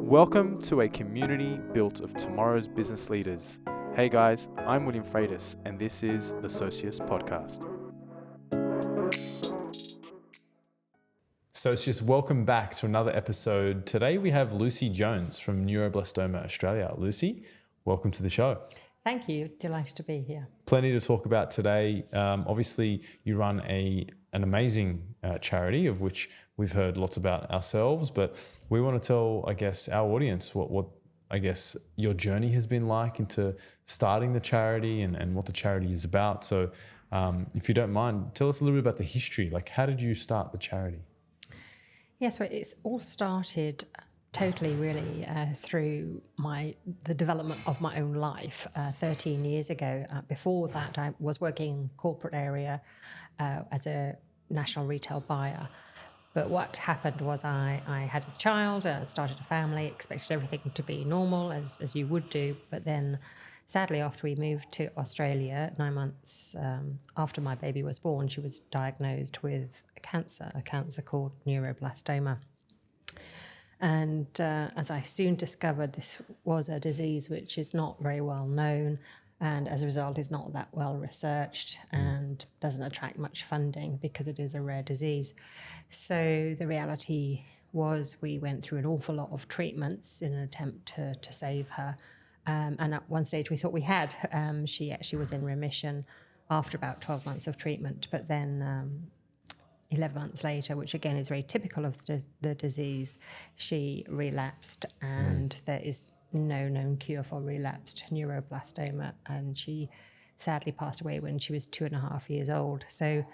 Welcome to a community built of tomorrow's business leaders. Hey guys, I'm William Freitas, and this is the Socius Podcast. Socius, welcome back to another episode. Today we have Lucy Jones from Neuroblastoma Australia. Lucy, welcome to the show. Thank you. Delighted to be here. Plenty to talk about today. Obviously, you run an amazing charity of which we've heard lots about ourselves, but we want to tell, I guess, our audience what I guess your journey has been like into starting the charity and what the charity is about. So if you don't mind, tell us a little bit about the history. Like, how did you start the charity? Yes, well, it's all started totally really through the development of my own life 13 years ago. Before that, I was working in the corporate area as a national retail buyer. But what happened was I had a child, started a family, expected everything to be normal as you would do. But then sadly, after we moved to Australia, 9 months after my baby was born, she was diagnosed with a cancer called neuroblastoma. And as I soon discovered, this was a disease which is not very well known, and as a result is not that well researched and doesn't attract much funding because it is a rare disease. So the reality was we went through an awful lot of treatments in an attempt to save her. And at one stage we thought we had. She actually was in remission after about 12 months of treatment, but then 11 months later, which again is very typical of the disease, she relapsed, and there is no known cure for relapsed neuroblastoma, and she sadly passed away when she was 2.5 years old. So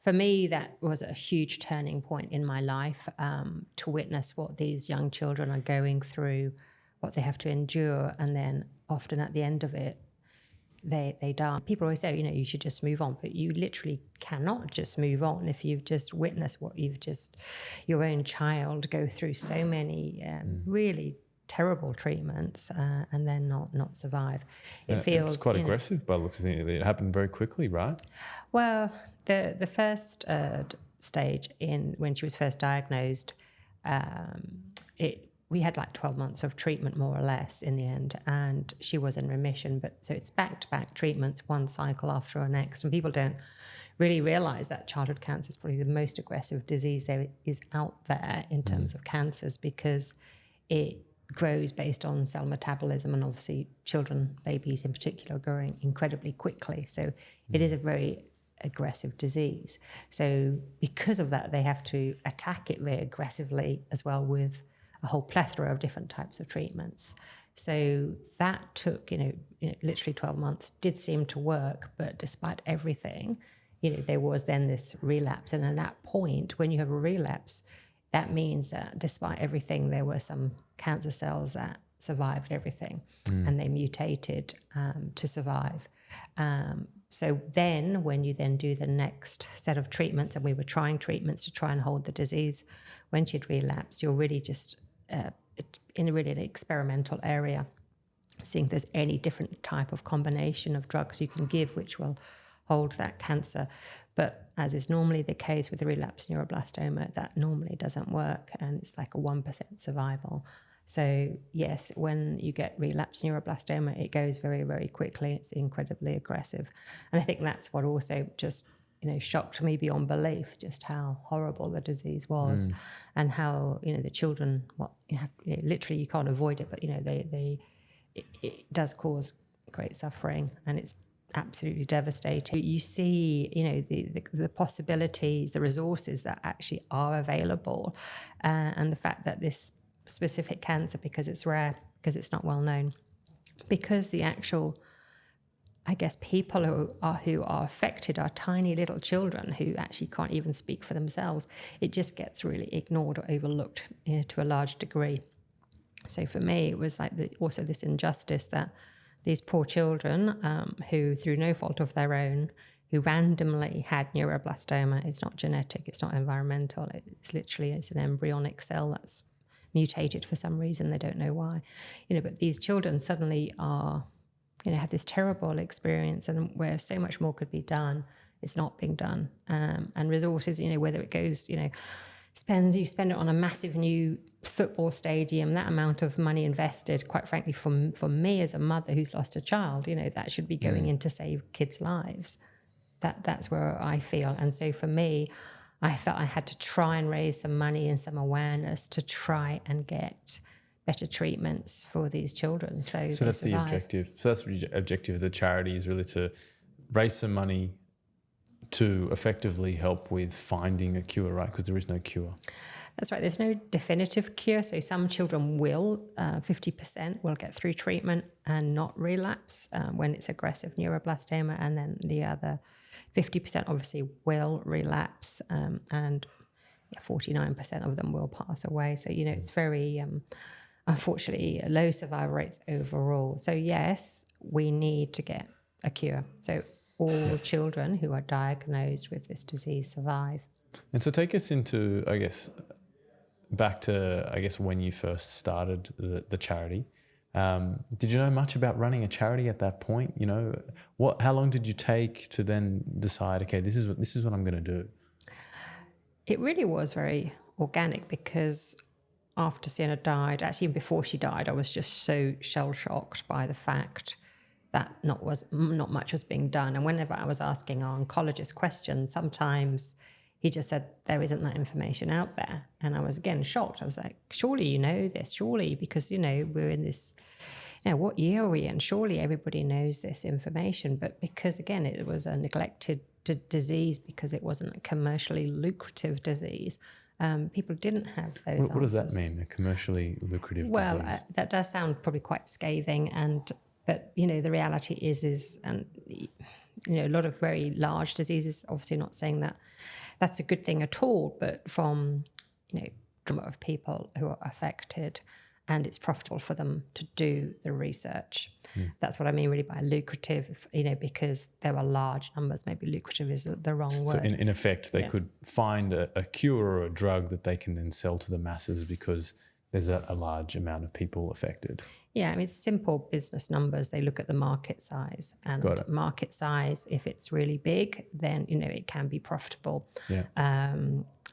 for me, that was a huge turning point in my life, to witness what these young children are going through, what they have to endure, and then often at the end of it, they die. People always say, you should just move on, but you literally cannot just move on if you've just witnessed your own child go through so many really terrible treatments and then not survive. It feels it's quite aggressive by the looks of it. It happened very quickly, right? Well, the first stage when she was first diagnosed, we had like 12 months of treatment, more or less, in the end, and she was in remission. But so it's back-to-back treatments, one cycle after the next, and people don't really realize that childhood cancer is probably the most aggressive disease there is out there in terms of cancers, because it grows based on cell metabolism, and obviously babies in particular, are growing incredibly quickly. So it is a very aggressive disease. So because of that, they have to attack it very aggressively as well, with a whole plethora of different types of treatments. So that took, literally 12 months, did seem to work, but despite everything, there was then this relapse. And at that point, when you have a relapse, that means that despite everything, there were some cancer cells that survived everything, and they mutated to survive. So then when you then do the next set of treatments, and we were trying treatments to try and hold the disease, when she'd relapsed, you're really just in really an experimental area, seeing if there's any different type of combination of drugs you can give which will hold that cancer. But as is normally the case with the relapsed neuroblastoma, that normally doesn't work, and it's like a 1% survival. So yes, when you get relapsed neuroblastoma, it goes very, very quickly. It's incredibly aggressive. And I think that's what also just shocked me beyond belief, just how horrible the disease was, and how the children, literally you can't avoid it, but it does cause great suffering, and it's absolutely devastating. You see the possibilities, the resources that actually are available, and the fact that this specific cancer, because it's rare, because it's not well known, because the actual people who are affected are tiny little children who actually can't even speak for themselves. It just gets really ignored or overlooked to a large degree. So for me, it was like also this injustice that these poor children, who through no fault of their own, who randomly had neuroblastoma, it's not genetic, it's not environmental, it's an embryonic cell that's mutated for some reason, they don't know why. But these children suddenly are have this terrible experience, and where so much more could be done, it's not being done. And resources, whether it goes, you spend it on a massive new football stadium, that amount of money invested, quite frankly, for me as a mother who's lost a child, that should be going in to save kids' lives. That's where I feel. And so for me, I felt I had to try and raise some money and some awareness to try and get better treatments for these children. So that's the objective. So that's the objective of the charity, is really to raise some money to effectively help with finding a cure, right? Because there is no cure. That's right. There's no definitive cure. So some children will, 50% will get through treatment and not relapse when it's aggressive neuroblastoma. And then the other 50% obviously will relapse, and 49% of them will pass away. So, it's very, unfortunately, low survival rates overall. So yes, we need to get a cure. So all children who are diagnosed with this disease survive. And so take us into, back to, when you first started the charity. Did you know much about running a charity at that point? How long did you take to then decide, okay, this is what I'm going to do? It really was very organic, because after Sienna died, actually before she died, I was just so shell-shocked by the fact that not much was being done. And whenever I was asking our oncologist questions, sometimes he just said, there isn't that information out there. And I was, again, shocked. I was like, surely you know this, surely, because, we're in this, what year are we in? Surely everybody knows this information. But because, again, it was a neglected disease, because it wasn't a commercially lucrative disease, people didn't have those answers. What does that mean, a commercially lucrative disease? Well, that does sound probably quite scathing, but the reality is, and a lot of very large diseases, obviously not saying that that's a good thing at all, but from number of people who are affected, and it's profitable for them to do the research. That's what I mean really by lucrative, because there are large numbers. Maybe lucrative is the wrong word. So in effect, they could find a cure or a drug that they can then sell to the masses because there's a large amount of people affected. Yeah, it's simple business numbers. They look at the market size, and market size, if it's really big, then it can be profitable. Yeah.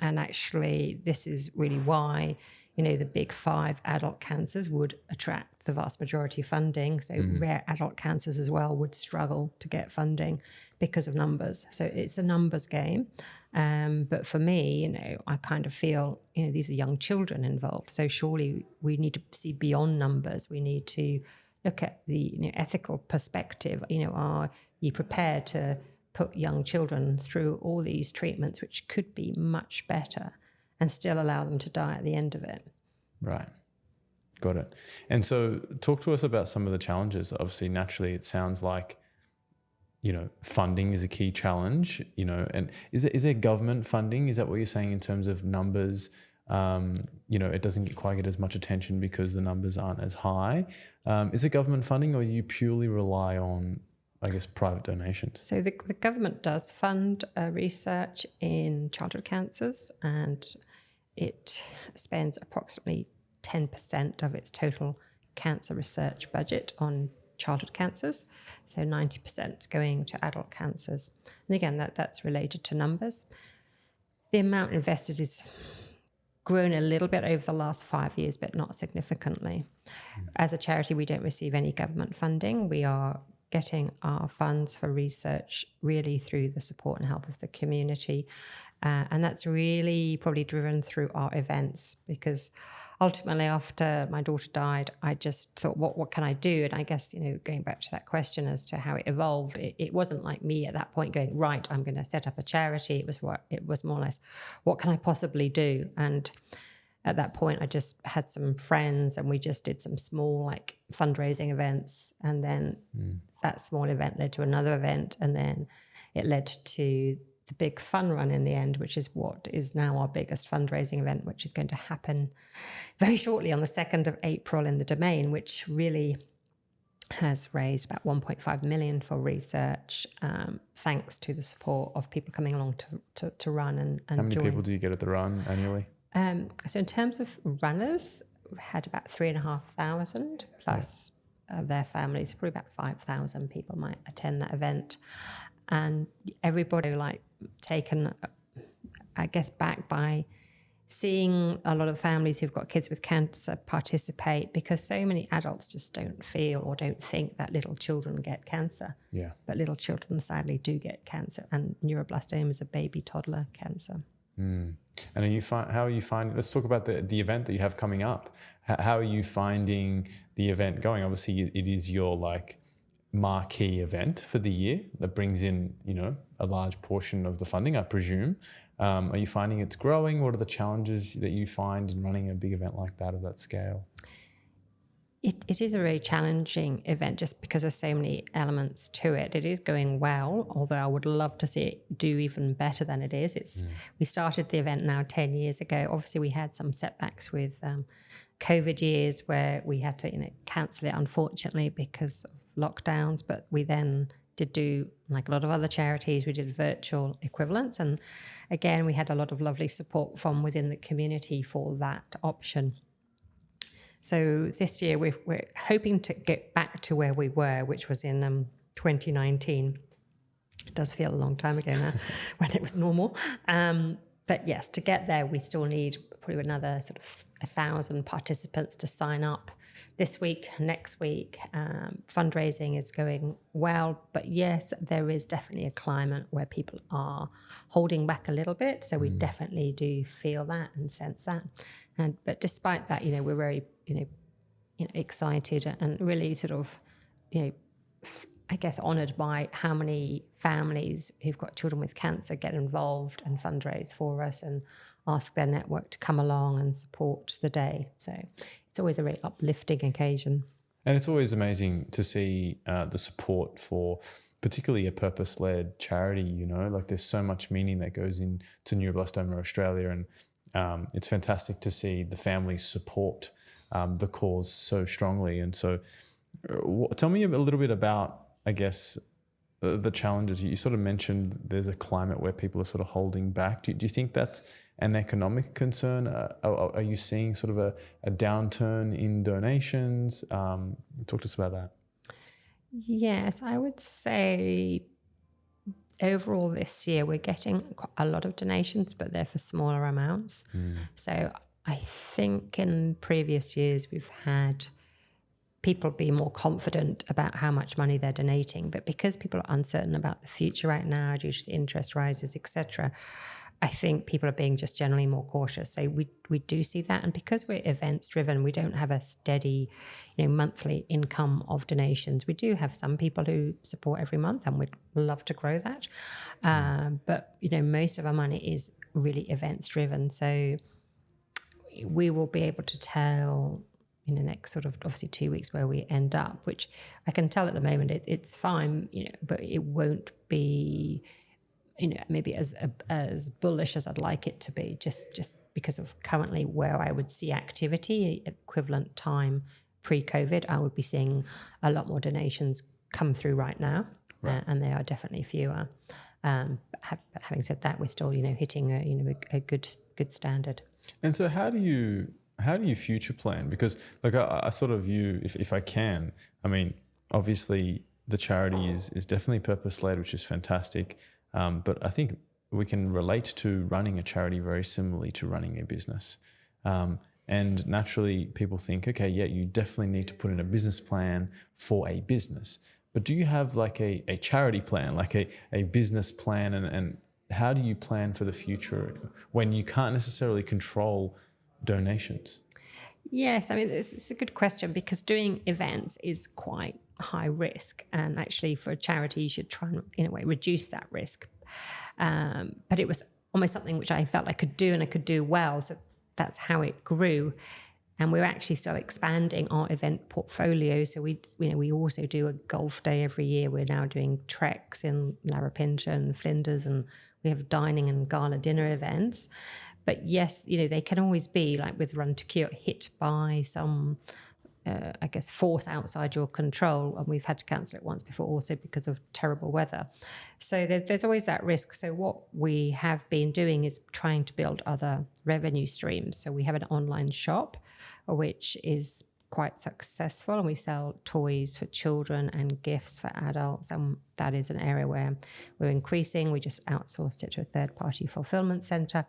And actually, this is really why the big 5 adult cancers would attract the vast majority of funding. So rare adult cancers as well would struggle to get funding because of numbers. So it's a numbers game. But for me, I kind of feel, these are young children involved. So surely we need to see beyond numbers. We need to look at the ethical perspective. Are you prepared to put young children through all these treatments, which could be much better, and still allow them to die at the end of it? Right. Got it. And so talk to us about some of the challenges. Obviously, naturally, it sounds like, funding is a key challenge, and is there government funding? Is that what you're saying in terms of numbers? It doesn't quite get as much attention because the numbers aren't as high. Is it government funding, or you purely rely on, private donations? So the government does fund research in childhood cancers, and it spends approximately 10% of its total cancer research budget on childhood cancers. So 90% going to adult cancers. And again, that's related to numbers. The amount invested is grown a little bit over the last 5 years, but not significantly. As a charity, we don't receive any government funding. We are getting our funds for research really through the support and help of the community. And that's really probably driven through our events, because ultimately after my daughter died, I just thought, what can I do? And I guess, going back to that question as to how it evolved, it wasn't like me at that point going, right, I'm going to set up a charity. It was more or less, what can I possibly do? And at that point, I just had some friends, and we just did some small fundraising events. And then that small event led to another event. And then it led to the big fun run in the end, which is what is now our biggest fundraising event, which is going to happen very shortly on the 2nd of April in the Domain, which really has raised about 1.5 million for research, thanks to the support of people coming along to run and How many join. people do you get at the run annually? So in terms of runners, we had about 3,500 plus their families. Probably about 5,000 people might attend that event. And everybody taken, I guess, back by seeing a lot of families who've got kids with cancer participate, because so many adults just don't feel or don't think that little children get cancer. Yeah. But little children sadly do get cancer, and neuroblastoma is a baby toddler cancer. And how are you finding? Let's talk about the event that you have coming up. How are you finding the event going? Obviously, it is your like marquee event for the year that brings in, you know, a large portion of the funding, I presume. Are you finding it's growing? What are the challenges that you find in running a big event like that of that scale? It is a very challenging event just because there's so many elements to it. It is going well, although I would love to see it do even better than it is. We started the event now 10 years ago. Obviously, we had some setbacks with COVID years where we had to, you know, cancel it, unfortunately, because of lockdowns. But we then did do, like a lot of other charities, we did virtual equivalents. And again, we had a lot of lovely support from within the community for that option. So this year we're hoping to get back to where we were, which was in 2019. It does feel a long time ago now when it was normal. But yes, to get there, we still need probably another sort of 1,000 participants to sign up this week, next week. Fundraising is going well, but yes, there is definitely a climate where people are holding back a little bit. So we definitely do feel that and sense that. But despite that, you know, we're very, you know, excited and really sort of, you know, I guess honoured by how many families who've got children with cancer get involved and fundraise for us and ask their network to come along and support the day. So it's always a very uplifting occasion. And it's always amazing to see the support for particularly a purpose-led charity, you know, like there's so much meaning that goes into Neuroblastoma Australia, and it's fantastic to see the families support the cause so strongly. And so tell me a little bit about, I guess, the challenges. You sort of mentioned there's a climate where people are sort of holding back. Do you think that's an economic concern? Are you seeing sort of a downturn in donations? Talk to us about that. Yes, I would say overall this year we're getting a lot of donations, but they're for smaller amounts. So I think in previous years we've had people be more confident about how much money they're donating, but because people are uncertain about the future right now due to the interest rises, etc., I think people are being just generally more cautious. So we do see that, and because we're events driven, we don't have a steady, you know, monthly income of donations. We do have some people who support every month, and we'd love to grow that. But you know, most of our money is really events driven. So we will be able to tell in the next sort of obviously 2 weeks where we end up, which I can tell at the moment it's fine, you know, but it won't be, you know, maybe as bullish as I'd like it to be, just because of currently where I would see activity equivalent time pre-COVID. I would be seeing a lot more donations come through right now, and they are definitely fewer. Having said that, we're still, you know, hitting a good standard. And so how do you future plan? Because like I sort of view, if I can, I mean, obviously the charity is definitely purpose-led, which is fantastic. But I think we can relate to running a charity very similarly to running a business. And naturally people think, okay, yeah, you definitely need to put in a business plan for a business. But do you have like a charity plan, like a business plan, and how do you plan for the future when you can't necessarily control donations? Yes, I mean, it's a good question, because doing events is quite high risk, and actually for a charity you should try and in a way reduce that risk, but it was almost something which I felt I could do and I could do well, so that's how it grew. And we're actually still expanding our event portfolio. So we also do a golf day every year. We're now doing treks in Larapinta and Flinders, and we have dining and gala dinner events. But yes, you know, they can always be, like with Run to Cure, hit by some, I guess, force outside your control. And we've had to cancel it once before also because of terrible weather. So there's always that risk. So what we have been doing is trying to build other revenue streams. So we have an online shop, which is quite successful, and we sell toys for children and gifts for adults, and that is an area where we're increasing. We just outsourced it to a third-party fulfillment center,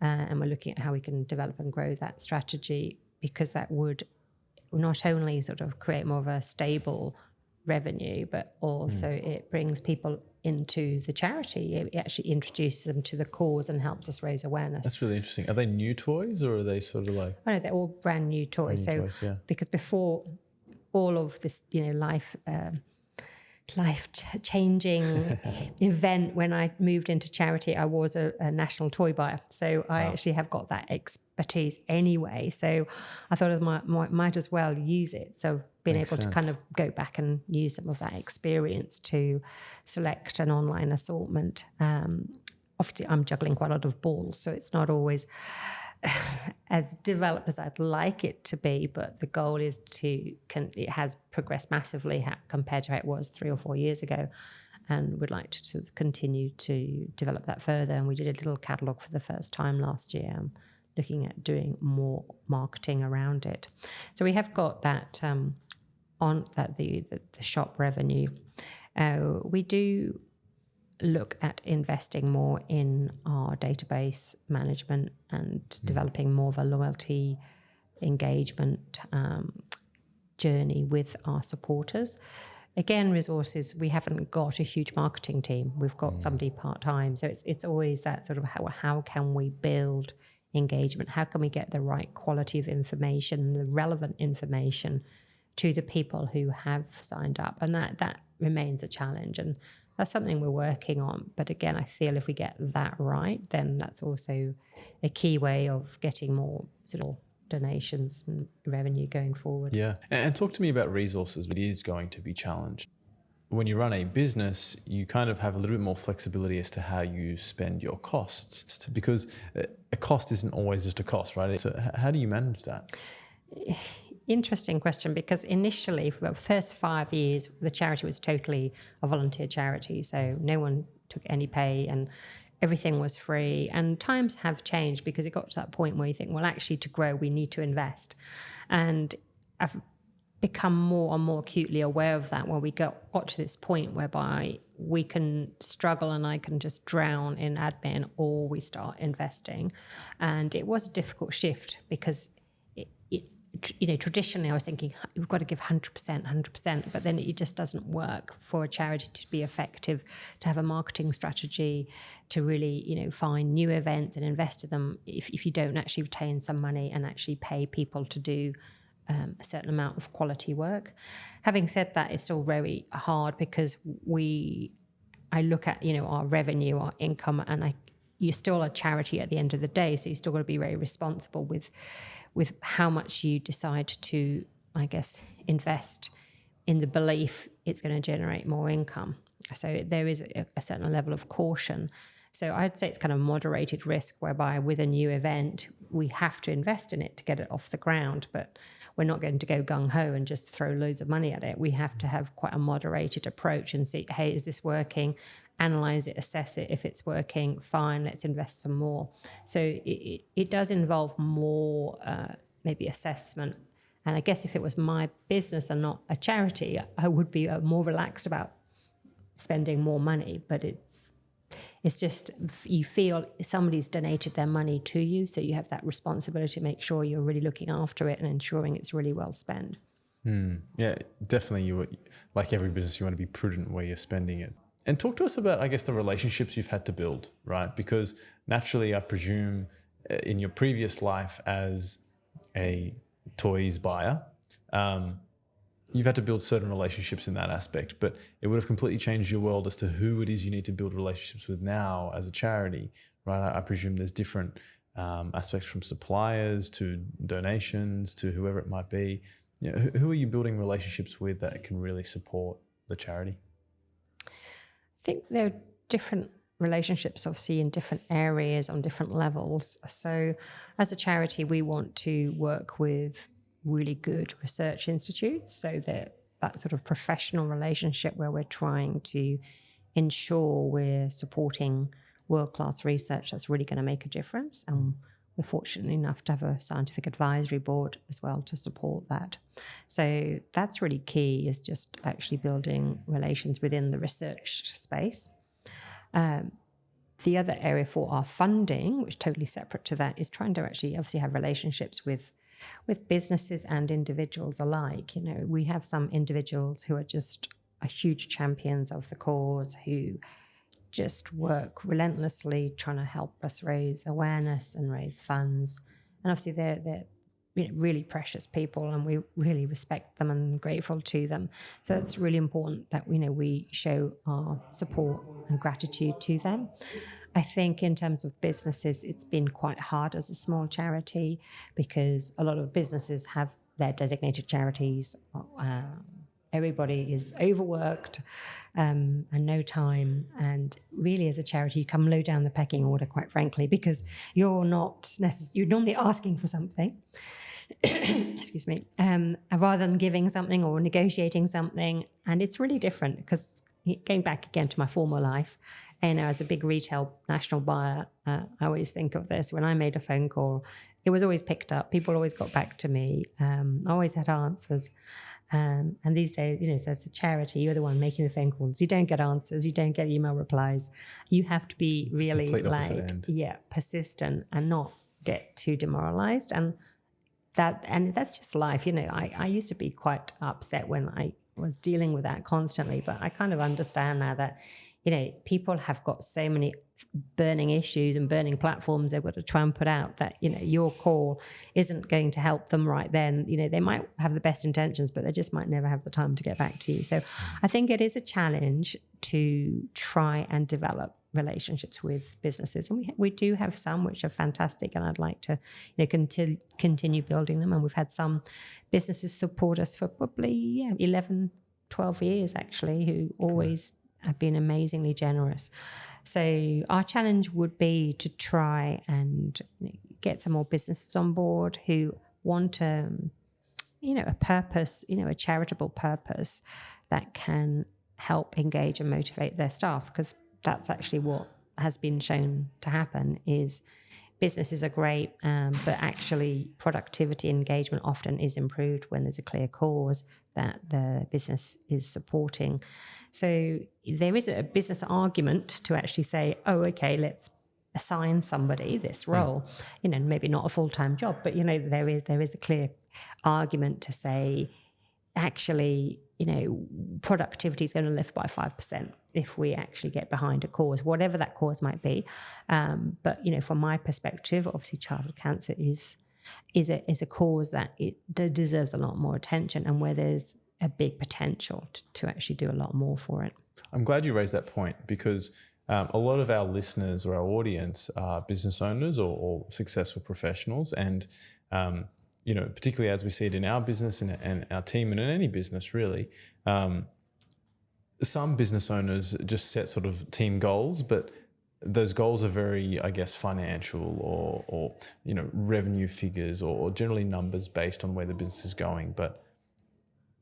and we're looking at how we can develop and grow that strategy, because that would not only sort of create more of a stable revenue, but also it brings people into the charity. It actually introduces them to the cause and helps us raise awareness. That's really interesting. Are they new toys, or are they sort of like... I know they're all brand new toys. Because before all of this, life-changing event, when I moved into charity, I was a national toy buyer. So I actually have got that expertise anyway. So I thought I might as well use it. So being able to kind of go back and use some of that experience to select an online assortment. Obviously, I'm juggling quite a lot of balls, so it's not always as developed as I'd like it to be, but the goal is it has progressed massively compared to how it was 3 or 4 years ago, and would like to continue to develop that further. And we did a little catalogue for the first time last year, looking at doing more marketing around it. So we have got that on that the shop revenue. We do look at investing more in our database management and developing more of a loyalty engagement journey with our supporters. Again, resources, we haven't got a huge marketing team. We've got somebody part-time. So it's always that sort of how can we build engagement? How can we get the right quality of information, the relevant information to the people who have signed up? And that remains a challenge. And that's something we're working on. But again, I feel if we get that right, then that's also a key way of getting more sort of donations and revenue going forward. Yeah. And talk to me about resources. It is going to be challenged. When you run a business, you kind of have a little bit more flexibility as to how you spend your costs, because a cost isn't always just a cost, right? So how do you manage that? Interesting question, because initially for the first 5 years, the charity was totally a volunteer charity. So no one took any pay and everything was free. And times have changed, because it got to that point where you think, well, actually to grow, we need to invest. And I've become more and more acutely aware of that, where we got to this point whereby we can struggle and I can just drown in admin, or we start investing. And it was a difficult shift, because traditionally I was thinking we've got to give 100%, but then it just doesn't work for a charity to be effective, to have a marketing strategy, to really, find new events and invest in them if you don't actually retain some money and actually pay people to do a certain amount of quality work. Having said that, it's still very hard, because I look at, our revenue, our income, and you're still a charity at the end of the day, so you still got to be very responsible with how much you decide to, I guess, invest in the belief it's going to generate more income. So there is a certain level of caution. So I'd say it's kind of moderated risk, whereby with a new event, we have to invest in it to get it off the ground, but we're not going to go gung-ho and just throw loads of money at it. We have to have quite a moderated approach and see, hey, is this working? Analyze it, assess it. If it's working, fine, let's invest some more. So it does involve more maybe assessment. And I guess if it was my business and not a charity, I would be more relaxed about spending more money. But it's just, you feel somebody's donated their money to you, so you have that responsibility to make sure you're really looking after it and ensuring it's really well spent. Yeah, definitely. Like every business, you want to be prudent where you're spending it. And talk to us about, I guess, the relationships you've had to build, right? Because naturally, I presume in your previous life as a toys buyer, you've had to build certain relationships in that aspect, but it would have completely changed your world as to who it is you need to build relationships with now as a charity, right? I presume there's different aspects, from suppliers to donations to whoever it might be. Who are you building relationships with that can really support the charity? I think there are different relationships, obviously, in different areas on different levels. So as a charity, we want to work with really good research institutes, so that sort of professional relationship where we're trying to ensure we're supporting world-class research that's really going to make a difference. And we're fortunate enough to have a scientific advisory board as well to support that. So that's really key, is just actually building relations within the research space. the other area for our funding, which is totally separate to that, is trying to actually obviously have relationships with businesses and individuals alike. We have some individuals who are just huge champions of the cause, who just work relentlessly trying to help us raise awareness and raise funds. And obviously they're really precious people, and we really respect them and grateful to them. So it's really important that we show our support and gratitude to them. I think in terms of businesses, it's been quite hard as a small charity, because a lot of businesses have their designated charities. Everybody is overworked and no time. And really, as a charity, you come low down the pecking order, quite frankly, because you're normally asking for something. Excuse me. Rather than giving something or negotiating something. And it's really different, because going back again to my former life, as a big retail national buyer, I always think of this. When I made a phone call, it was always picked up. People always got back to me. I always had answers. And these days, as a charity, you're the one making the phone calls. You don't get answers. You don't get email replies. You have to be really persistent and not get too demoralized. And that's just life. I used to be quite upset when I was dealing with that constantly, but I kind of understand now that people have got so many burning issues and burning platforms they've got to try and put out, that your call isn't going to help them right then. They might have the best intentions, but they just might never have the time to get back to you. So I think it is a challenge to try and develop relationships with businesses, and we do have some which are fantastic, and I'd like to continue building them. And we've had some businesses support us for probably 11, 12 years actually, who always have been amazingly generous. So our challenge would be to try and get some more businesses on board who want a purpose, a charitable purpose that can help engage and motivate their staff, because that's actually what has been shown to happen. Is businesses are great, but actually productivity engagement often is improved when there's a clear cause that the business is supporting. So there is a business argument to actually say, oh, okay, let's assign somebody this role, maybe not a full-time job, but there is a clear argument to say, actually, productivity is going to lift by 5% if we actually get behind a cause, whatever that cause might be. But from my perspective, obviously childhood cancer is a cause that it deserves a lot more attention, and where there's a big potential to actually do a lot more for it. I'm glad you raised that point, because a lot of our listeners or our audience are business owners or successful professionals, and particularly as we see it in our business and our team and in any business really, some business owners just set sort of team goals, but those goals are very, I guess, financial or revenue figures or generally numbers based on where the business is going. But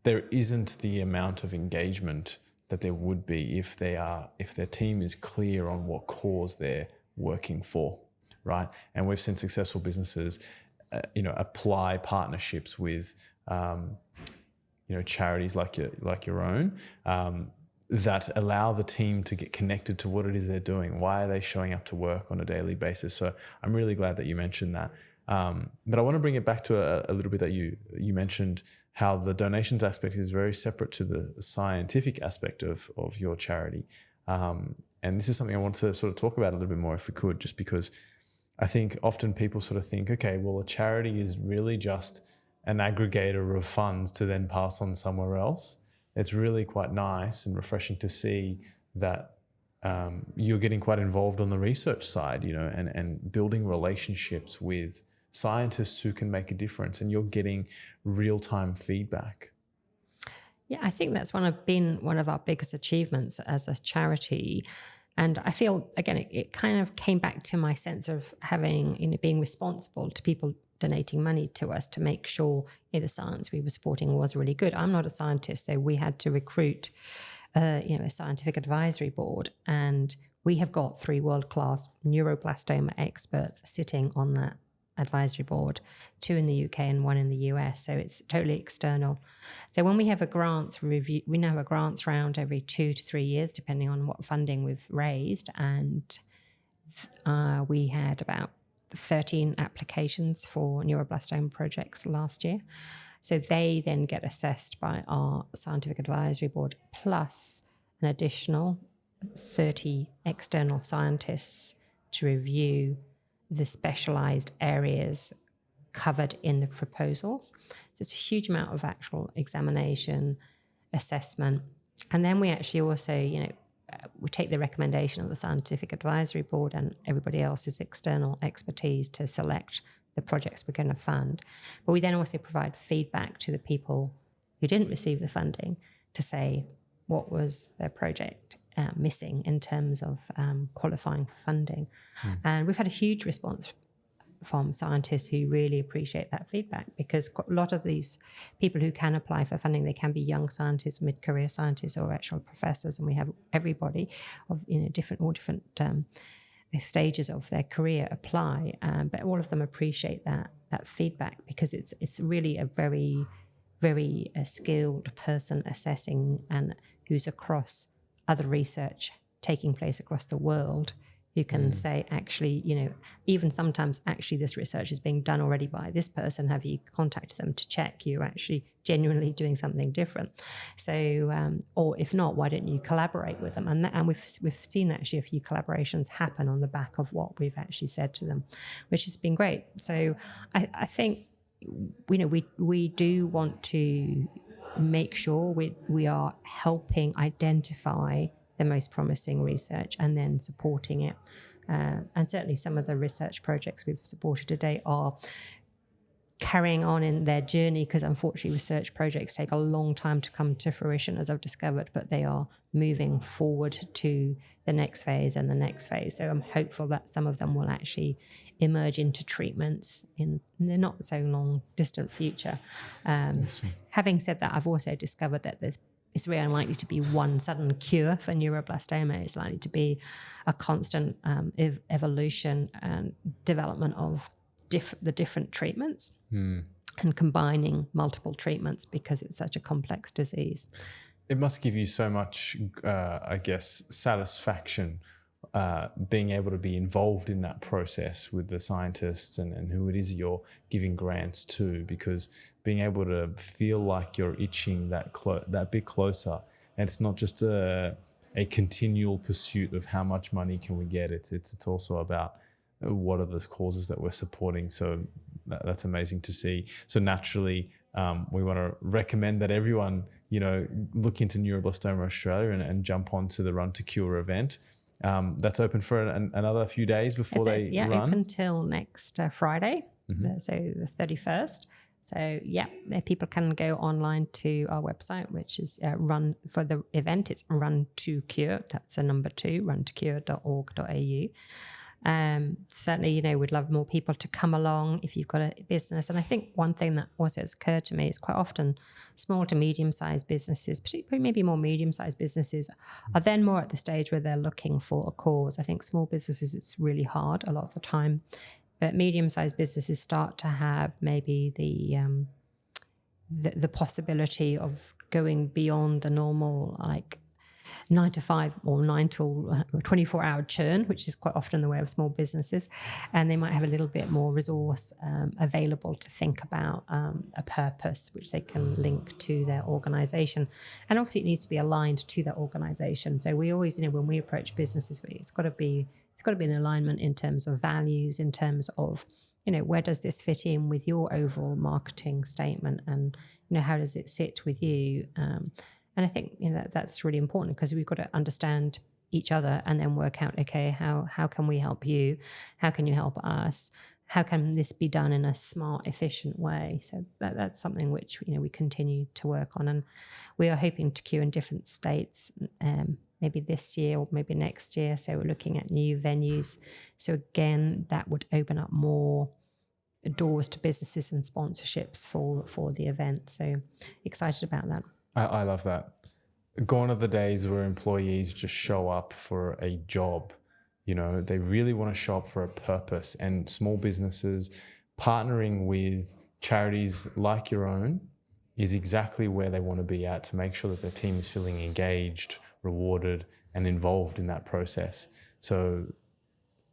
there isn't the amount of engagement that there would be if their team is clear on what cause they're working for, right? And we've seen successful businesses, apply partnerships with, charities like your own, that allow the team to get connected to what it is they're doing. Why are they showing up to work on a daily basis? So I'm really glad that you mentioned that. But I want to bring it back to a little bit that you mentioned, how the donations aspect is very separate to the scientific aspect of your charity. And this is something I want to sort of talk about a little bit more if we could, just because I think often people sort of think, okay, well, a charity is really just an aggregator of funds to then pass on somewhere else. It's really quite nice and refreshing to see that you're getting quite involved on the research side, and building relationships with scientists who can make a difference, and you're getting real-time feedback. Yeah, I think that's been one of our biggest achievements as a charity. And I feel, again, it kind of came back to my sense of having, being responsible to people donating money to us to make sure the science we were supporting was really good. I'm not a scientist, so we had to recruit, a scientific advisory board, and we have got 3 world-class neuroblastoma experts sitting on that advisory board, 2 in the UK and 1 in the US. So it's totally external. So when we have a grants review, we now have a grants round every 2 to 3 years, depending on what funding we've raised. And We had about 13 applications for neuroblastoma projects last year. So they then get assessed by our scientific advisory board, plus an additional 30 external scientists to review the specialized areas covered in the proposals. So it's a huge amount of actual examination, assessment. And then we actually also, we take the recommendation of the scientific advisory board and everybody else's external expertise to select the projects we're going to fund. But we then also provide feedback to the people who didn't receive the funding to say what was their project missing in terms of qualifying for funding. And we've had a huge response from scientists who really appreciate that feedback, because a lot of these people who can apply for funding, they can be young scientists, mid-career scientists, or actual professors, and we have everybody of different stages of their career apply, but all of them appreciate that feedback, because it's really a very, very skilled person assessing, and who's across other research taking place across the world, who can say, actually, even sometimes actually this research is being done already by this person. Have you contacted them to check you're actually genuinely doing something different? So, or if not, why don't you collaborate with them? And we've seen actually a few collaborations happen on the back of what we've actually said to them, which has been great. So I think, we do want to make sure we are helping identify the most promising research and then supporting it. And certainly some of the research projects we've supported today are carrying on in their journey, because unfortunately research projects take a long time to come to fruition, as I've discovered, but they are moving forward to the next phase and the next phase. So I'm hopeful that some of them will actually emerge into treatments in the not so long distant future. Having said that, I've also discovered that it's very unlikely to be one sudden cure for neuroblastoma. It's likely to be a constant evolution and development of the different treatments and combining multiple treatments, because it's such a complex disease. It must give you so much, satisfaction being able to be involved in that process with the scientists and who it is you're giving grants to, because being able to feel like you're itching that bit closer, and it's not just a continual pursuit of how much money can we get. It's also about what are the causes that we're supporting. So that's amazing to see. So naturally, we want to recommend that everyone, look into Neuroblastoma Australia and jump onto the Run to Cure event. That's open for another few days before they run. Open till next Friday, so the 31st. So people can go online to our website, which is run for the event. It's Run to Cure. That's the number 2, runtocure.org.au. Certainly, we'd love more people to come along if you've got a business. And I think one thing that also has occurred to me is quite often small to medium-sized businesses, particularly maybe more medium-sized businesses, are then more at the stage where they're looking for a cause. I think small businesses, it's really hard a lot of the time, but medium-sized businesses start to have maybe the possibility of going beyond the normal, like 9 to 5 or 9 to 24-hour churn, which is quite often the way of small businesses. And they might have a little bit more resource available to think about a purpose which they can link to their organization. And obviously it needs to be aligned to their organization. So we always, when we approach businesses, it's got to be in alignment in terms of values, in terms of, where does this fit in with your overall marketing statement, and, how does it sit with you? And I think that's really important, because we've got to understand each other and then work out, okay, how can we help you? How can you help us? How can this be done in a smart, efficient way? So that's something which we continue to work on, and we are hoping to cure in different states, maybe this year or maybe next year. So we're looking at new venues. So again, that would open up more doors to businesses and sponsorships for the event. So excited about that. I love that. Gone are the days where employees just show up for a job. They really want to show up for a purpose, and small businesses partnering with charities like your own is exactly where they want to be at, to make sure that their team is feeling engaged, rewarded, and involved in that process. So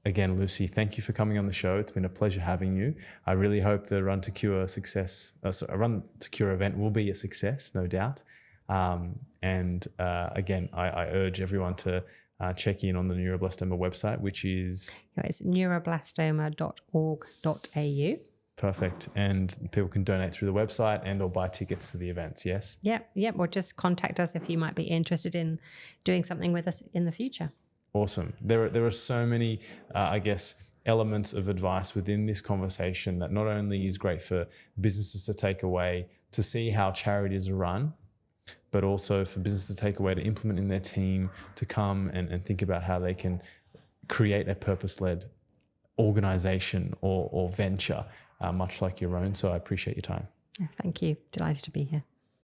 again, Lucy, thank you for coming on the show. It's been a pleasure having you. I really hope the Run to Cure Run to Cure event will be a success, no doubt. Again, I urge everyone to check in on the neuroblastoma website, which is... It's neuroblastoma.org.au. Perfect. And people can donate through the website and or buy tickets to the events, yes? Yep. Or just contact us if you might be interested in doing something with us in the future. Awesome. There are so many, elements of advice within this conversation that not only is great for businesses to take away to see how charities are run, but also for businesses to take away to implement in their team, to come and think about how they can create a purpose-led organization or venture, much like your own. So I appreciate your time. Thank you. Delighted to be here.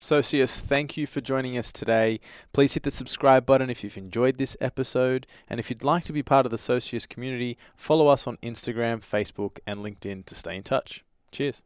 Socius, thank you for joining us today. Please hit the subscribe button if you've enjoyed this episode. And if you'd like to be part of the Socius community, follow us on Instagram, Facebook, and LinkedIn to stay in touch. Cheers.